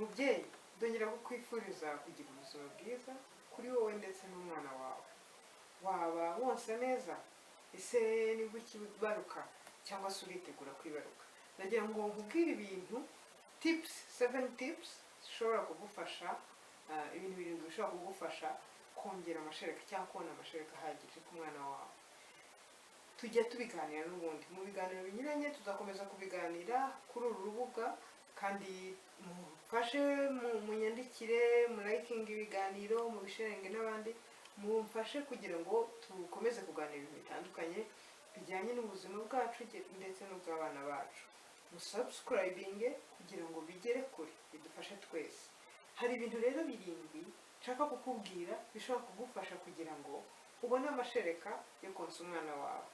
mubyeyi ndongera kukwifuriza kugira ubuzima bwiza kuri wowe ndetse n'umwana wawe. Waba wonsa neza? Ese nibwo ukibaruka cyangwa se uritegura kwibaruka? Ndagira ngo nkubwire ibintu tips 7 tips zishobora kugufasha, ibintu birindwi bishobora kugufasha kongera amashereka cyangwa kubona amashereka ahagije ku mwana wawe. Tujya tubiganira n'ubundi mu biganiro binyuranye, tuzakomeza kubiganira kuri uru rubuga, kandi mufashe munyandikire, mulayikinge ibiganiro, mubisharinge n'abandi, mumfashe kugira ngo dukomeze kuganira ibintu bitandukanye bijyanye n'ubuzima bwacu ndetse n'ubw'abana bacu. Musubscribinge kugira ngo bigere kure, bidufashe twese. Hari ibintu rero birindwi nshaka kukubwira bishobora kugufasha kugira ngo ubone amashereka yo konsa umwana wawe.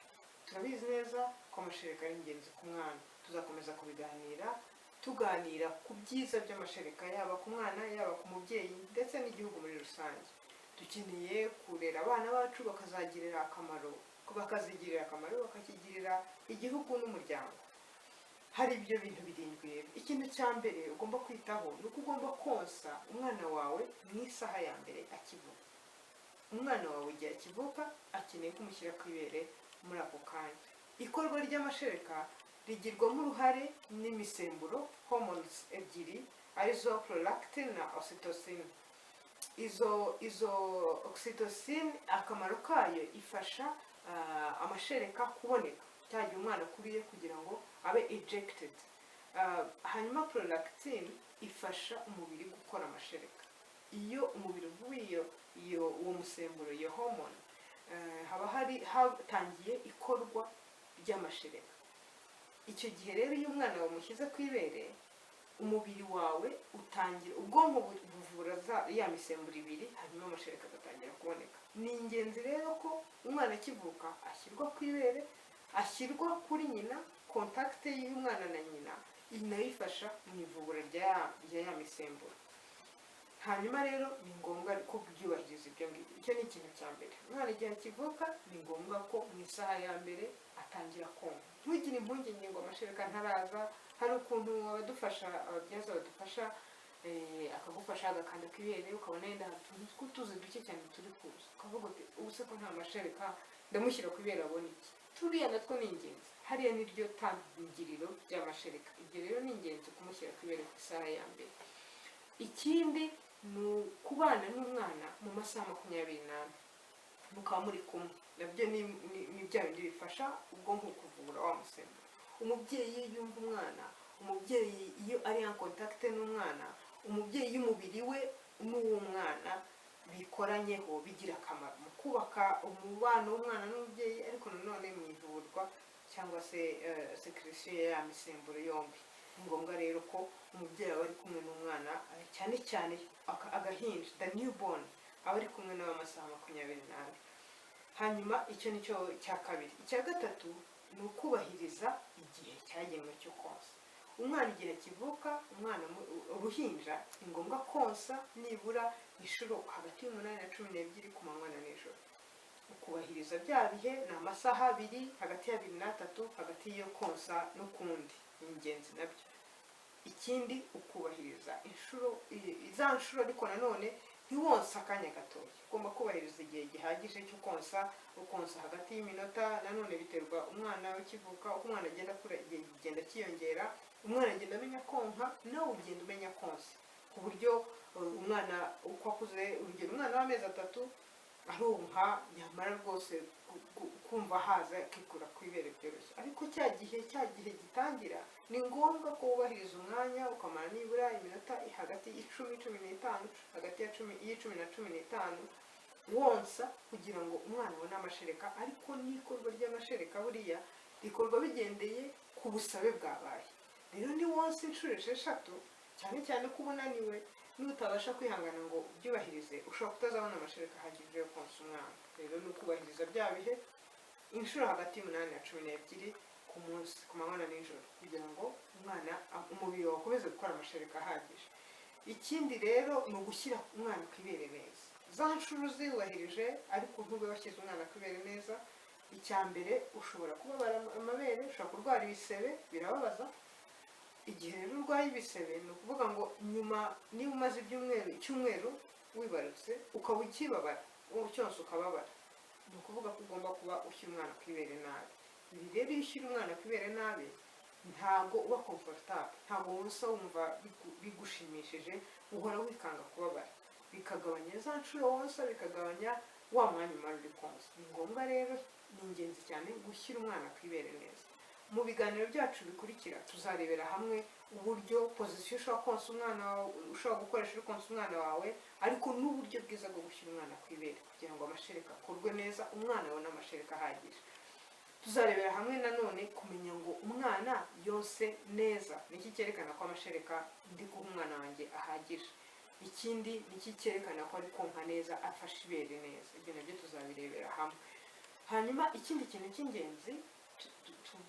Turabizi neza ko amashereka ari ingenzi ku mwana. Tuzakomeza kubiganira, tuganira ku byiza by'amashereka, yaba ku mwana, yaba ku mubyeyi ndetse n'igihugu muri rusange. Dukeneye kurera abana bacu bakazigirira akamaro, bakakigirira igihugu n'umuryango. Hari ibyo bintu birindwi rero. Ikintu cya mbere ugomba kwitaho ni uko ugomba konsa umwana wawe mu isaha ya mbere akivuka. Umwana wawe igihe akivuka akeneye kumushyira ku ibere muri ako kanya. Ikorwa ry'amashereka rigirwamo uruhare n'imisemburo hormones ebyiri arizo prolactin na oxytocin. Izo oxytocin akamaro kayo ifasha amashereka kuboneka cyagihe umwana akuriye kugira ngo abe ejected. Hanyuma prolactin ifasha umubiri gukora amashereka. Iyo umubiri uvuye uwo musemburo, iyo hormone, haba hatangiye ikorwa ry'amashereka. Icyo gihe rero iyo umwana wamushyize ku ibere, umubiri wawe utangira, ubwonko buvura ya misemburo ibiri, hanyuma amashereka agatangira kuboneka. Ni ingenzi rero ko umwana akivuka ashyirwa ku ibere, ashyirwa kuri nyina, contact y'umwana na nyina nayo ifasha mu ivubura rya ya misemburo. Hanyuma rero ni ngombwa ko byubahiriza ibyo ngibyo. Icyo ni ikintu cya mbere. Umwana igihe akivuka ni ngombwa ko mu isaha ya mbere atangira konka. Ntugire impungenge ngo amashereka ntaraza. Hari ukuntu ababyaza badufasha, akagufasha agakanda ku ibere, ukabona yenda tuzi duke cyane turi kuza, ukavuga uti ubu se ko nta mashereka, ndamushyira ku ibere abona iki? Turiya natwo ni ingenzi. Hariya ni ryo tangiriro ry'amashereka. Ibyo rero ni ingenzi kumushyira ku ibere ku isaha ya mbere. Ikindi ni ukubana n'umwana mu masaha 24 mukaba muri kumwe. Nabyo ni bya bindi bifasha ubwonko kuvura wa musemburo. Umubyeyi yumva umwana, umubyeyi iyo ari en contact n'umwana, umubyeyi y'umubiri we n'uwo mwana bikoranyeho bigira akamaro mu kubaka umubano w'umwana n'umubyeyi, ariko nanone mu ivurwa cyangwa se secretion ya misemburo yombi. Ni ngombwa rero ko umubyeyi aba ari kumwe n'umwana, cyane cyane agahinja, the newborn, aba ari kumwe nawe amasaha 24. Hanyuma icyo ni cyo cya kabiri. Icya gatatu ni ukubahiriza igihe cyagenwe cyo konsa. Umwana igihe akivuka, uruhinja ni ngombwa konsa nibura inshuro hagati y'8 na 12 ku manywa na nijoro. Ukubahiriza bya bihe ni amasaha 2 hagati ya 2 na 3 hagati yo konsa n'ukundi. Ni ingenzi nabyo. Ikindi ukubahiriza za nshuro, ariko nanone ntiwonsa akanya gatoya. Ugomba kubahiriza igihe gihagije cyo konsa. Ukonsa hagati y'iminota, nanone biterwa umwana ukivuka, uko umwana agenda akura igihe kigenda kiyongera, umwana agenda amenya konka, nawe ugenda umenya konsa, ku buryo umwana uko akuze, urugero umwana w'amezi 3 aronka, nyamara rwose kumva haza akikura ku ibere byoroshye. Ariko cya gihe gitangira, ni ngombwa ko wubahiriza umwanya, ukamara nibura iminota hagati y'10-15, hagati ya 10 na 15 wonsa, kugira ngo umwana abone amashereka. Ariko n'ikorwa ry'amashereka buriya rikorwa bigendeye ku busabe bwabaye. Rero ni wonsa inshuro 6, cyane cyane ko unaniwe, nutabasha kwihangana ngo ubyubahirize, ushobora kutazabona amashereka ahagije yo konsa umwana. Rero ni ukubahiriza bya bihe, inshuro hagati y'8 na 12 ku munsi, ku manywa na nijoro, kugira ngo umwana, umubiri wawe ukomeze gukora amashereka ahagije. Ikindi rero ni ugushyira umwana ku ibere neza. Za nshuro zubahirije, ariko ntube washyize umwana ku ibere neza. Icya mbere, ushobora kubabara amabere, ushobora kurwara ibisebe, birababaza. igihe rero urwaye ibisebe ni ukuvuga ngo nyuma niba umaze icyumweru wibarutse ukaba ukibabara cyose ukababara, ni ukuvuga ko ugomba kuba ushyira umwana ku ibere nabi. Ibi rero iyo ushyira umwana ku ibere nabi ntabwo uba comfortable, ntabwo usa wumva bigushimishije, uhora wikanga kubabara, bikagabanya za nshuro wonsa, bikagabanya wa mwanya umara uri konsa. Ni ngombwa rero, ni ingenzi cyane gushyira umwana ku ibere neza. Mu biganiro byacu bikurikira tuzarebera hamwe uburyo pozisiyo ushobora konsa umwana wawe, ushobora gukoresha uri konsa umwana wawe, ariko n'uburyo bwiza bwo gushyira umwana ku ibere kugira ngo amashereka akorwe neza, umwana abone amashereka ahagije. Tuzarebera hamwe nanone kumenya ngo umwana yose neza niki cyerekana ko amashereka ndi guha umwana wanjye ahagije, ikindi niki cyerekana ko ari konka neza, afashe ibere neza. Ibyo nabyo tuzabirebera hamwe. Hanyuma ikindi kintu cy'ingenzi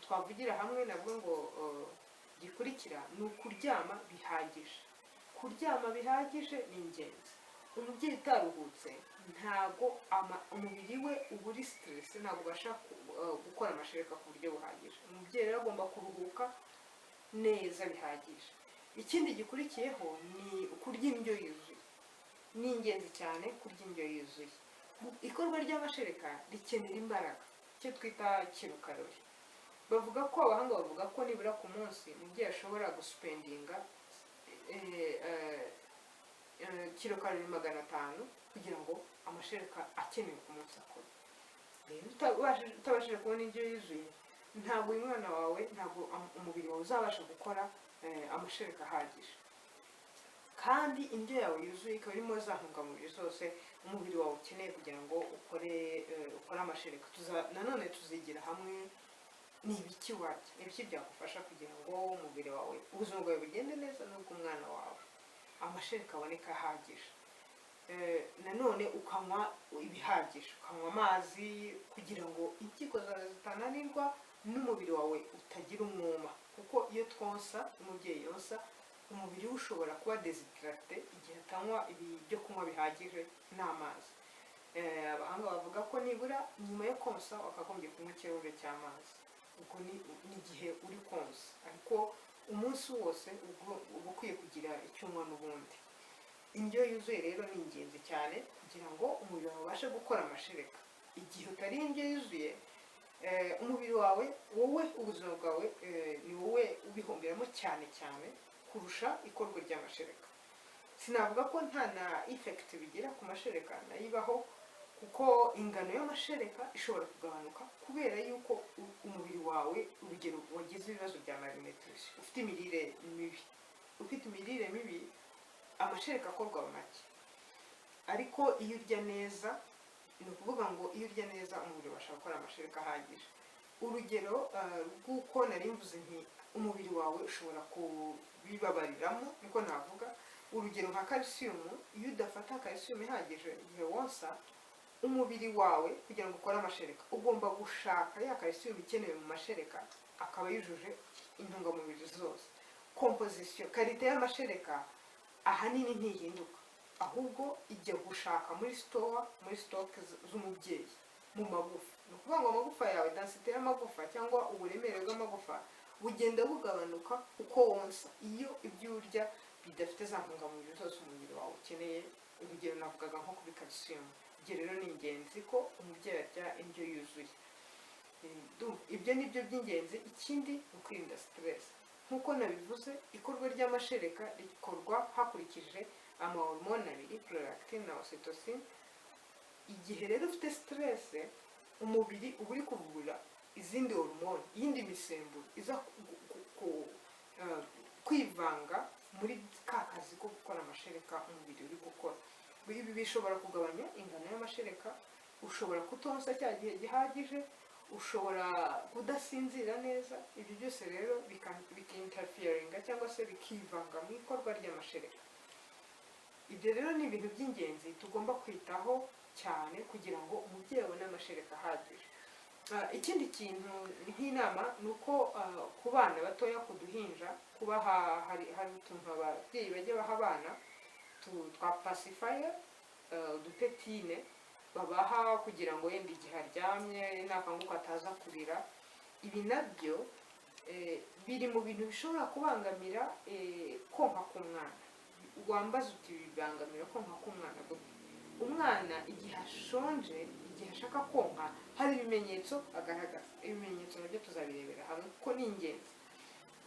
twavugira hamwe nabwo ngo gikurikira ni ukuryama bihagije. Kuryama bihagije ni ingenzi. Umubyeyi utaruhutse ntago umubiri we uba uri stress, ntabwo ubasha gukora amashereka ku buryo buhagije. Umubyeyi rero agomba kuruhuka neza bihagije. Ikindi gikurikiyeho ni kurya indyo yuzuye. Ni ingenzi cyane kurya indyo yuzuye. Ikorwa ry'amashereka rikenera imbaraga, icyo twita kilokalori. Bavuga ko abahanga bavuga ko nibura ku munsi umubyeyi ashobora gusupendinga kilokalori 500 kugira ngo amashereka akenewe ku munsi akora. Rero utabashije kubona indyo yuzuye, ntabwo uyu mwana wawe, ntabwo umubiri wawe uzabasha gukora amashereka ahagije. Kandi indyo yawe yuzuye ikaba irimo za ntungamubiri zose umubiri wawe ukeneye kugira ngo ukore amashereka. Nanone tuzigira hamwe ni ibiki warya, ibiki byagufasha kugira ngo umubiri wawe, ubuzima bwawe bugende neza, n'ubw'umwana wawe amashereka aboneka ahagije. Nanone ukanywa ibihagije, ukanywa amazi kugira ngo impyiko zawe zitananirwa, n'umubiri wawe utagira umwuma, kuko iyo twonsa, umubyeyi yonsa, umubiri we ushobora kuba desidrate igihe atanywa ibyo kunywa bihagije n'amazi. Abahanga bavuga ko nibura nyuma yo konsa wakagombye kunywa ikirahure cy'amazi. Ubwo ni igihe uri konsa, ariko umunsi wose uba ukwiye kugira icyo unywa n'ubundi. Indyo yuzuye rero ni ingenzi cyane kugira ngo umubiri wawe ubashe gukora amashereka. Igihe utari indyo yuzuye, umubiri wawe, wowe ubuzima bwawe ni wowe ubihomberamo cyane cyane kurusha ikorwa ry'amashereka. Sinavuga ko nta na effect bigira ku mashereka, nayibaho, kuko ingano y'amashereka ishobora kugabanuka kubera yuko umubiri wawe, urugero wagize ibibazo bya malnutrition, ufite imirire mibi, amashereka akorwa make. Ariko iyo urya neza, ni ukuvuga ngo iyo urya neza umubiri ubasha gukora amashereka ahagije. Urugero rw'uko nari mvuze nti umubiri wawe ushobora kubibabariramo, niko navuga. Urugero nka calcium, iyo udafata calcium ihagije igihe wonsa, umubiri wawe kugira ngo ukore amashereka ugomba gushaka ya calcium ikenewe mu mashereka, akaba yujuje intungamubiri zose. Composition, karite y'amashereka ahanini ntihinduka, ahubwo ijya gushaka muri stock z'umubyeyi, mu magufa. Ni ukuvuga ngo amagufa yawe, densite y'amagufa cyangwa uburemere bw'amagufa bugenda bugabanuka uko wonsa, iyo ibyo urya bidafite za ntungamubiri zose umubiri wawe ukeneye. Urugero navugaga nko kuri calcium. Ibyo rero ni ingenzi ko umubyeyi arya indyo yuzuye. Ibyo ni byo by'ingenzi. Ikindi ni ukwirinda stress. Nk'uko nabivuze, ikorwa ry'amashereka rikorwa hakurikije amahormone abiri, prolactin na oxytocin. Igihe rero ufite stress, umubiri uba uri kuvura izindi hormone, iyindi misemburo iza kwivanga muri ka kazi ko gukora amashereka umubiri uri gukora. Ibi bishobora kugabanya ingano y'amashereka, ushobora kutonsa cya gihe gihagije, ushobora kudasinzira neza. Ibyo byose rero bikinterferinga cyangwa se bikivanga mu ikorwa ry'amashereka. Ibyo rero ni ibintu by'ingenzi tugomba kwitaho cyane kugira ngo umubyeyi abone amashereka ahagije. Ikindi kintu nk'inama ni uko ku bana batoya, ku duhinja, kubaha hari utuntu ababyeyi bajya baha abana twa pacifier, udupetine babaha kugira ngo yenda igihe aryamye nakanguka ataza kurira. Ibi nabyo biri mu bintu bishobora kubangamira konka k'umwana. Wambaza uti bibangamira konka k'umwana gute? Umwana igihe ashonje, igihe ashaka konka, hari ibimenyetso agaragaza. Ibimenyetso nabyo tuzabirebera hamwe kuko ni ingenzi.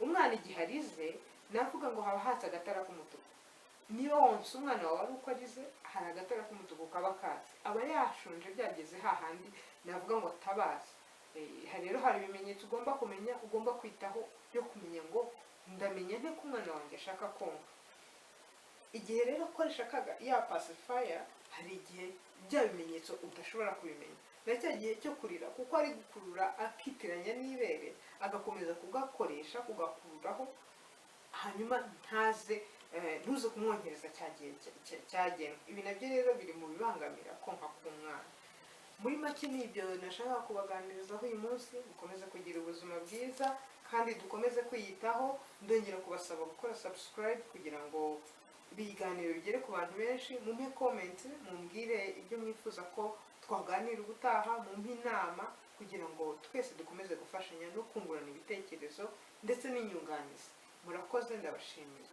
Umwana igihe arize, navuga ngo haba hatse agatara k'umutuku. Niyo wonsa umwana wawe ari uko arize, hari agatara k'umutuku kaba katse. Aba yashonje byageze hahandi navuga ngo atabaza. Rero hari ibimenyetso ugomba kumenya, ugomba kwitaho byo kumenya ngo ndamenya nte ko umwana wanjye ashaka konka. Igihe rero akoresha ya pacifier, hari igihe bya bimenyetso udashobora kubimenya. Na cya gihe cyo kurira, kuko ari gukurura akitiranya n'ibere, agakomeza kugakoresha, kugakururaho, hanyuma ntuze kumwongereza cya gihe cyagenwe. Ibi nabyo rero biri mu bibangamira konka k'umwana. Muri make ni ibyo nashaka kubaganirizaho uyu munsi. Mukomeze kugira ubuzima bwiza kandi dukomeze kwiyitaho. Ndongera kubasaba gukora subscribe kugira ngo ibiganiro bigere ku bantu benshi. Mumpe comment, mumbwire ibyo mwifuza ko twaganira ubutaha, mumpe inama kugira ngo twese dukomeze gufashanya no kungurana ibitekerezo ndetse n'inyunganizi. Murakoze, ndabashimira.